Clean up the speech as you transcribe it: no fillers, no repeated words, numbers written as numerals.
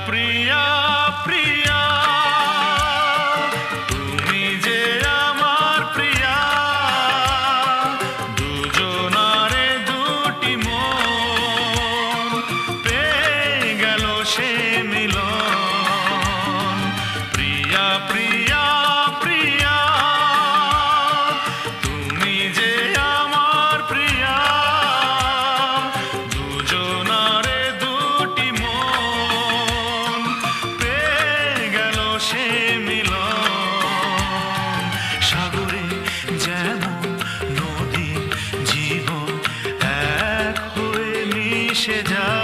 প্রিয়া প্রিয়া তুমি যে আমার প্রিয়া, দুজনারে দুটি মন পেয়ে গেল সে মিলন। প্রিয়া প্রিয়া প্রিয়া তুমি যে আমার প্রিয়া, দুজনারে দুটি মন পেয়ে গেল সে মিলন। সাগরে যেমন নদী জীবন এক হয়ে মিশে যায়,